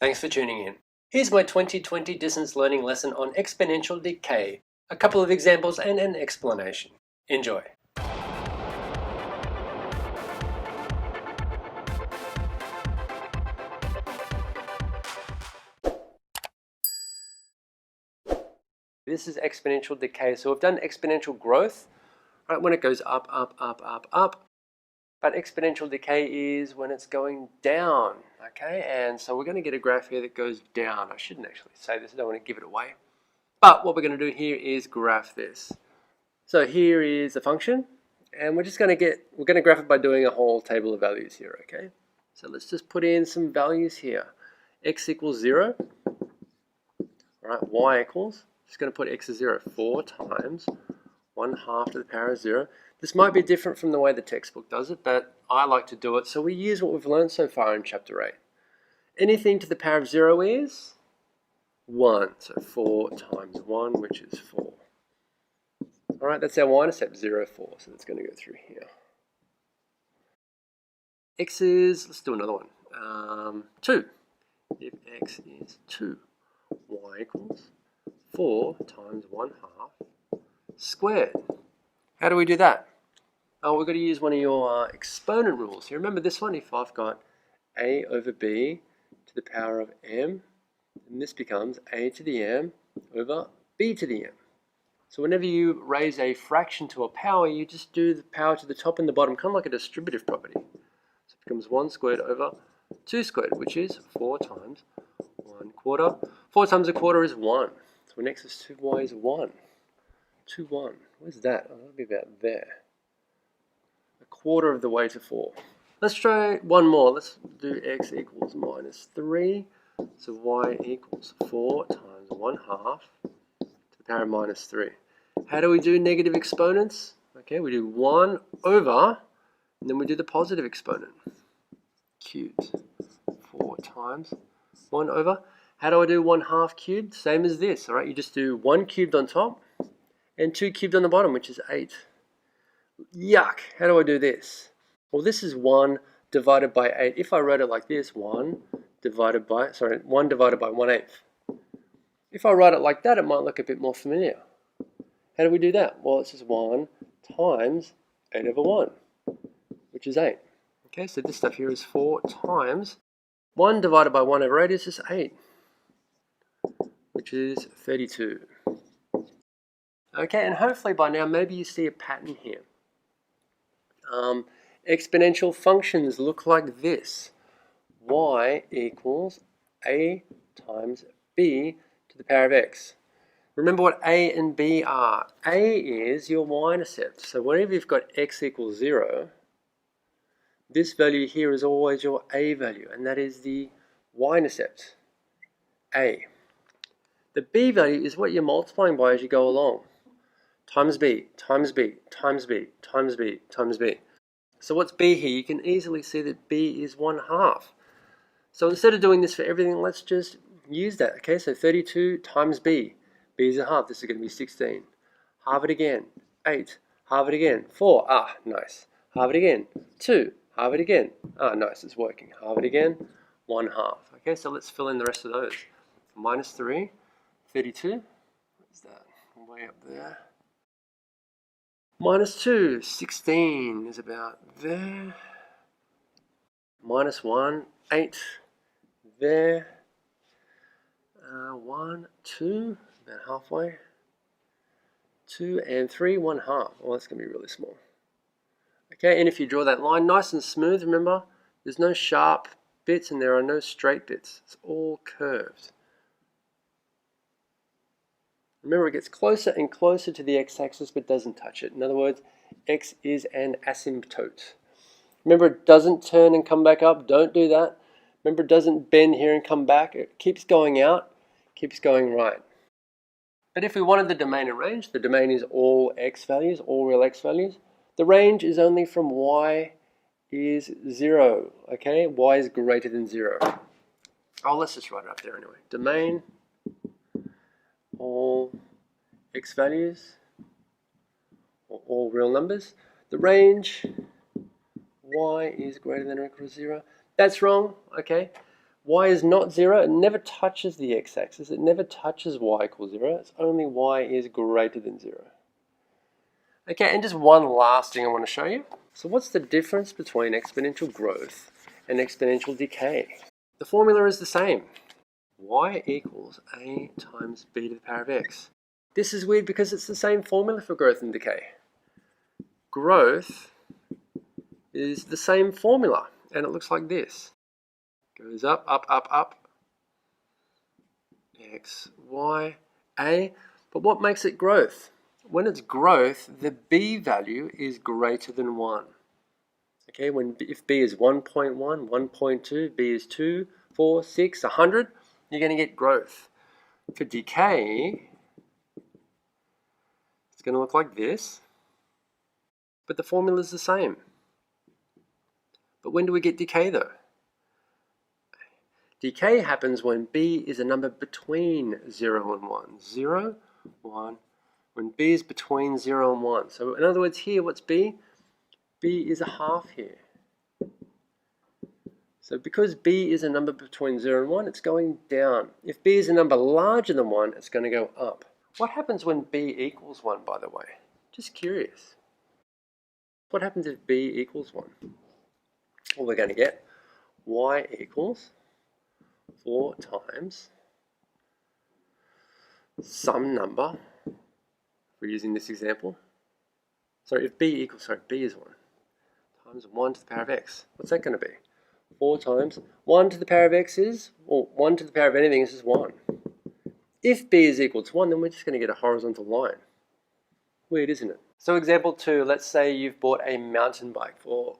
Thanks for tuning in. Here's my 2020 distance learning lesson on exponential decay, a couple of examples and an explanation. Enjoy. This is exponential decay. So we've done exponential growth, right, when it goes up, up, up, up, up. But exponential decay is when it's going down, okay? And so we're going to get a graph here that goes down. I shouldn't actually say this, I don't want to give it away. But what we're going to do here is graph this. So here is a function, and we're going to graph it by doing a whole table of values here, okay? So let's just put in some values here. X equals 0, all right, y equals, just going to put x as 0, 4 times 1/2 to the power of 0. This might be different from the way the textbook does it, but I like to do it, so we use what we've learned so far in chapter 8. Anything to the power of 0 is 1, so 4 times 1, which is 4. All right, that's our y-intercept, 0, 4, so that's going to go through here. X is, let's do another one, 2. If x is 2, y equals 4 times 1/2 squared. How do we do that? Oh, we've got to use one of your exponent rules. You remember this one? If I've got a over b to the power of m, then this becomes a to the m over b to the m. So whenever you raise a fraction to a power, you just do the power to the top and the bottom, kind of like a distributive property. So it becomes 1 squared over 2 squared, which is 4 times 1/4. 4 times 1/4 is 1. So when x is 2, y is 1. 2, 1. Where's that? Oh, that'll be about there. 1/4 of the way to 4. Let's try one more. Let's do x equals -3. So y equals 4 times 1/2 to the power of -3. How do we do negative exponents? Okay, we do 1 over, and then we do the positive exponent. Cubed. 4 times 1 over. How do I do 1/2 cubed? Same as this, all right? You just do 1 cubed on top and 2 cubed on the bottom, which is 8. Yuck! How do I do this? Well, this is 1 divided by 8. If I wrote it like this, 1 divided by 1/8. If I write it like that, it might look a bit more familiar. How do we do that? Well, it's just 1 times 8 over 1, which is 8. Okay, so this stuff here is 4 times 1 divided by 1 over 8 is just 8, which is 32. Okay, and hopefully by now maybe you see a pattern here. Exponential functions look like this. Y equals a times b to the power of x. Remember what a and b are. A is your y-intercept. So whenever you've got x equals 0, this value here is always your a value, and that is the y-intercept, a. The b value is what you're multiplying by as you go along. Times b, times b, times b, times b, times b. So what's b here? You can easily see that b is 1/2. So instead of doing this for everything, let's just use that. Okay, so 32 times b. b is 1/2. This is going to be 16. Halve it again. 8. Halve it again. 4. Ah, nice. Halve it again. 2. Halve it again. Ah, nice. It's working. Halve it again. 1/2. Okay, so let's fill in the rest of those. -3. 32. What is that? Way up there. -2, 16 is about there. -1, 8, there. 1, 2, about halfway. 2 and 3, 1/2. Well, that's going to be really small. Okay, and if you draw that line nice and smooth, remember, there's no sharp bits and there are no straight bits. It's all curved. Remember, it gets closer and closer to the x-axis but doesn't touch it. In other words, x is an asymptote. Remember, it doesn't turn and come back up. Don't do that. Remember, it doesn't bend here and come back. It keeps going out, keeps going right. But if we wanted the domain and range, the domain is all x values, all real x values. The range is only from y is 0, okay? Y is greater than 0. Oh, let's just write it up there anyway. Domain, all x values, or all real numbers. The range, y is greater than or equal to 0. That's wrong, okay? y is not 0. It never touches the x-axis. It never touches y equals 0. It's only y is greater than 0. Okay, and just one last thing I want to show you. So what's the difference between exponential growth and exponential decay? The formula is the same. Y equals a times b to the power of x. This is weird because it's the same formula for growth and decay. Growth is the same formula, and it looks like this. Goes up, up, up, up. X, Y, A. But what makes it growth? When it's growth, the b value is greater than 1. Okay, if b is 1.1, 1.2, b is 2, 4, 6, 100, you're going to get growth. For decay, it's going to look like this, but the formula is the same. But when do we get decay though? Decay happens when b is a number between 0 and 1. 0, 1, when b is between 0 and 1. So in other words here, what's b? B is a half here. So because b is a number between 0 and 1, it's going down. If b is a number larger than 1, it's going to go up. What happens when b equals 1, by the way? Just curious. What happens if b equals 1? Well, we're going to get y equals 4 times some number. We're using this example. Sorry, if b is 1 times 1 to the power of x. What's that going to be? 4 times 1 to the power of x is, or 1 to the power of anything is just 1. If b is equal to 1, then we're just going to get a horizontal line. Weird, isn't it? So example 2, let's say you've bought a mountain bike for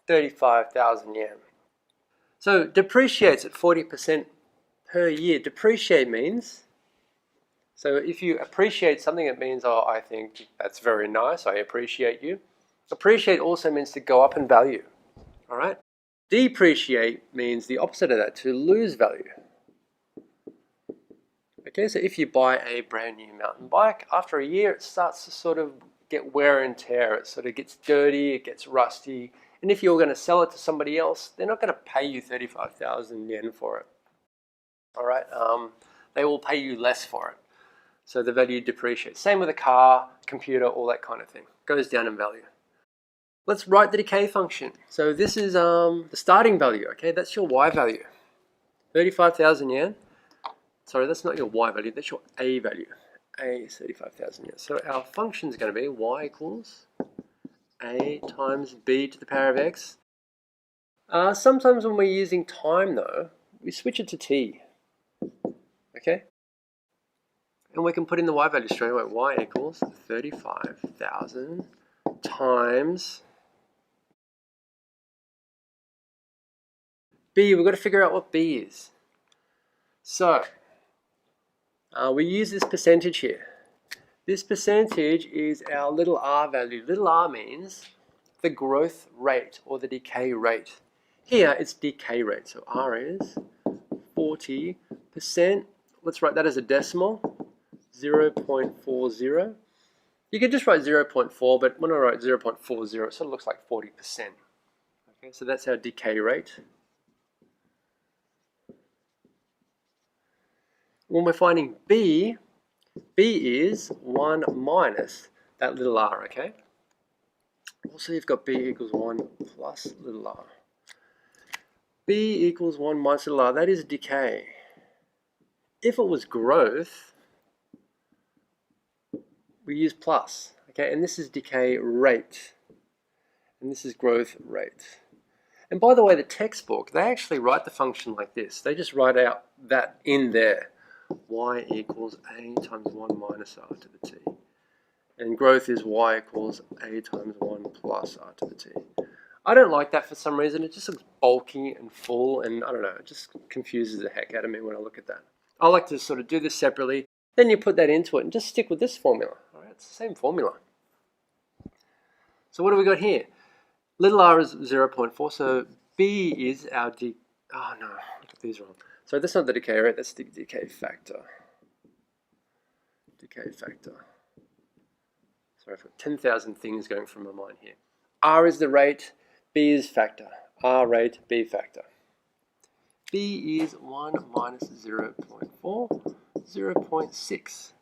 35,000 yen. So depreciates at 40% per year. Depreciate means, so if you appreciate something, it means, oh, I think that's very nice, I appreciate you. Appreciate also means to go up in value, all right? Depreciate means the opposite of that, to lose value. Okay, so if you buy a brand new mountain bike, after a year it starts to sort of get wear and tear. It sort of gets dirty, it gets rusty. And if you're going to sell it to somebody else, they're not going to pay you 35,000 yen for it. All right, they will pay you less for it. So the value depreciates. Same with a car, computer, all that kind of thing. Goes down in value. Let's write the decay function. So this is the starting value, okay? That's your y value. 35,000 yen. Sorry, that's not your y value, that's your a value. A is 35,000 yen. So our function is going to be y equals a times b to the power of x. Sometimes when we're using time though, we switch it to t. Okay? And we can put in the y value straight away. Y equals 35,000 times b. We've got to figure out what b is. So we use this percentage here. This percentage is our little r value. Little r means the growth rate or the decay rate. Here it's decay rate. So r is 40%. Let's write that as a decimal. 0.40. You could just write 0.4, but when I write 0.40, it sort of looks like 40%. Okay, so that's our decay rate. When we're finding b, b is 1 minus that little r, okay? Also, you've got b equals 1 plus little r. b equals 1 minus little r, that is decay. If it was growth, we use plus, okay? And this is decay rate, and this is growth rate. And by the way, the textbook, they actually write the function like this. They just write out that in there. Y equals a times 1 minus r to the t. And growth is y equals a times 1 plus r to the t. I don't like that for some reason. It just looks bulky and full, and I don't know, it just confuses the heck out of me when I look at that. I like to sort of do this separately, then you put that into it and just stick with this formula. All right, it's the same formula. So what do we got here? Little r is 0.4, so b is our oh no, I got these wrong. So that's not the decay rate, that's the decay factor. Decay factor. Sorry, I've got 10,000 things going through my mind here. R is the rate, B is factor. R rate, B factor. B is 1 minus 0.4, 0.6.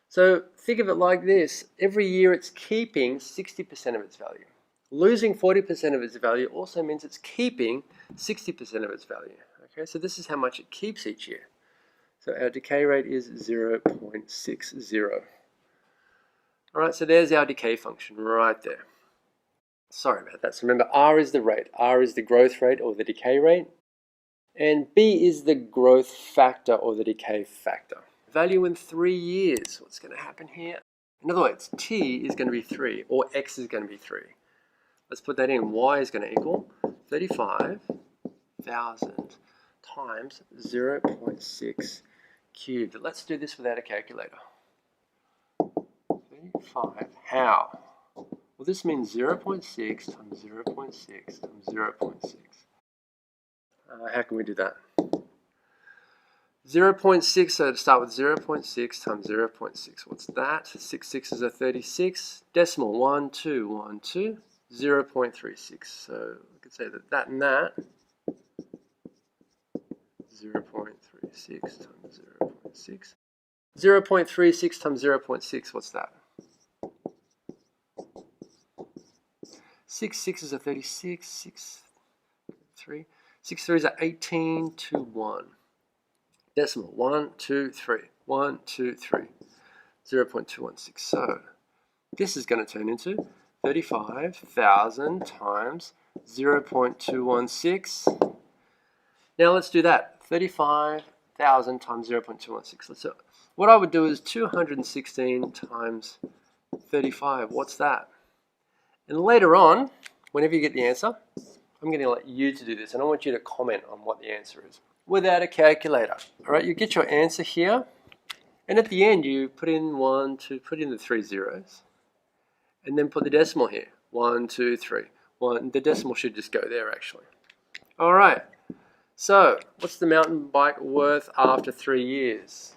So think of it like this. Every year it's keeping 60% of its value. Losing 40% of its value also means it's keeping 60% of its value. Okay, so this is how much it keeps each year. So our decay rate is 0.60. All right, so there's our decay function right there. Sorry about that. So remember, R is the rate. R is the growth rate or the decay rate. And B is the growth factor or the decay factor. Value in 3 years. What's going to happen here? In other words, T is going to be 3 or X is going to be 3. Let's put that in. Y is going to equal 35,000 times 0.6 cubed. Let's do this without a calculator. 35. How? Well, this means 0.6 times 0.6 times 0.6. How can we do that? 0.6, so to start with 0.6 times 0.6. What's that? 6 6s are 36. Decimal 1, 2, 1, 2. 0.36. So we could say that and that. 0.36 times 0.6. 0.36 times 0.6, what's that? 6 6s are 36. 6 3. 6 3s are 18 to 1. Decimal 1, 2, 3. 1, 2, 3. 0.216. So this is going to turn into 35,000 times 0.216. Now let's do that. 35,000 times 0.216. Let's do it. What I would do is 216 times 35. What's that? And later on, whenever you get the answer, I'm going to let you to do this, and I want you to comment on what the answer is without a calculator. All right, you get your answer here, and at the end you put in put in the 3 zeros, and then put the decimal here. 1, 2, 3. 1. The decimal should just go there actually. All right. So what's the mountain bike worth after 3 years?